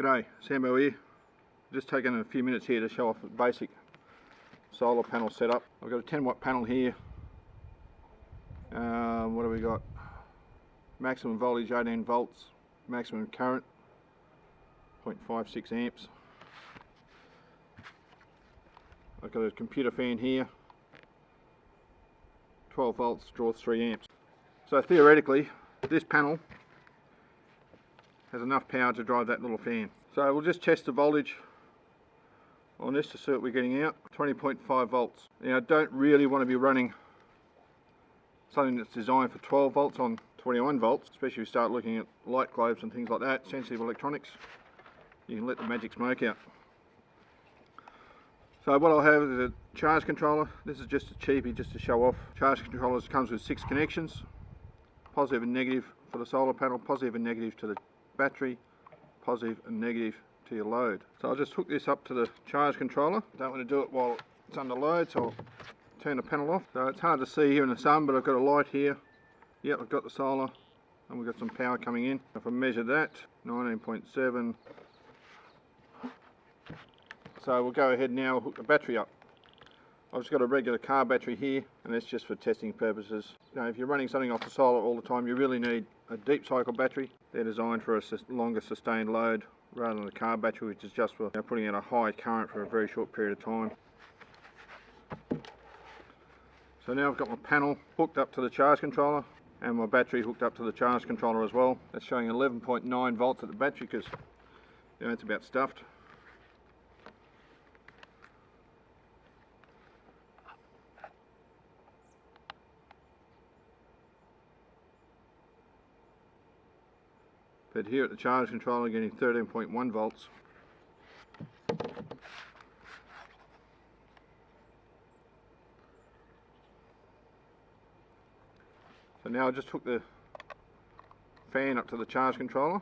G'day, Sambo here. Just taking a few minutes here to show off the basic solar panel setup. I've got a 10 watt panel here. What have we got? Maximum voltage 18 volts, maximum current 0.56 amps. I've got a computer fan here, 12 volts, draws 3 amps. So theoretically this panel has enough power to drive that little fan. So we'll just test the voltage on this to see what we're getting out. 20.5 volts. Now I don't really want to be running something that's designed for 12 volts on 21 volts, especially if you start looking at light globes and things like that, sensitive electronics. You can let the magic smoke out. So what I'll have is a charge controller. This is just a cheapie just to show off. Charge controller comes with 6 connections, positive and negative for the solar panel, positive and negative to the battery, positive and negative to your load. So I'll just hook this up to the charge controller. I don't want to do it while it's under load, so I'll turn the panel off. So it's hard to see here in the sun, but I've got a light here. Yep, I've got the solar and we've got some power coming in. If I measure that, 19.7. So we'll go ahead now and hook the battery up. I've just got a regular car battery here, and that's just for testing purposes. You know, if you're running something off the solar all the time, you really need a deep cycle battery. They're designed for a longer sustained load rather than a car battery, which is just for putting out a high current for a very short period of time. So now I've got my panel hooked up to the charge controller and my battery hooked up to the charge controller as well. That's showing 11.9 volts at the battery because it's about stuffed. But here at the charge controller, getting 13.1 volts. So now I just hook the fan up to the charge controller.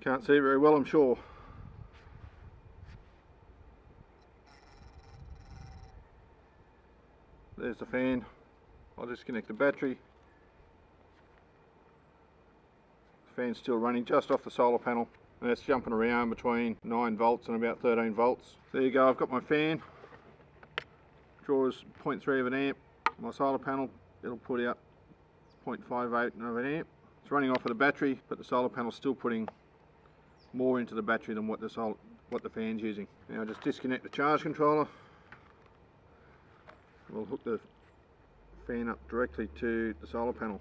Can't see very well, I'm sure. There's the fan. I'll disconnect the battery. The fan's still running just off the solar panel, and it's jumping around between 9 volts and about 13 volts. There you go, I've got my fan. Draws 0.3 of an amp. My solar panel, it'll put out 0.58 of an amp. It's running off of the battery, but the solar panel's still putting more into the battery than what the fan's using. Now just disconnect the charge controller. We'll hook the fan up directly to the solar panel.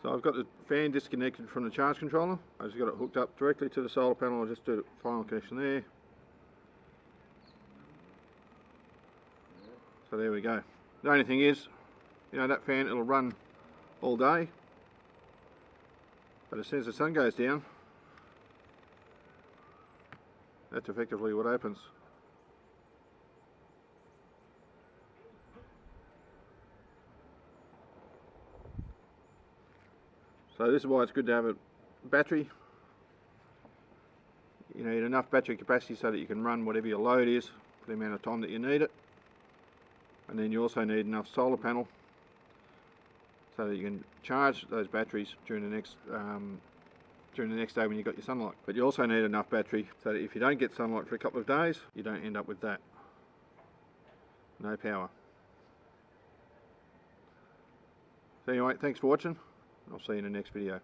So I've got the fan disconnected from the charge controller. I've just got it hooked up directly to the solar panel. I'll just do the final connection there. So there we go. The only thing is, that fan, it'll run all day, but as soon as the sun goes down, that's effectively what opens. So this is why it's good to have a battery. You need enough battery capacity so that you can run whatever your load is for the amount of time that you need it. And then you also need enough solar panel so that you can charge those batteries during the next day when you've got your sunlight. But you also need enough battery so that if you don't get sunlight for a couple of days, you don't end up with that. No power. So anyway, thanks for watching. I'll see you in the next video.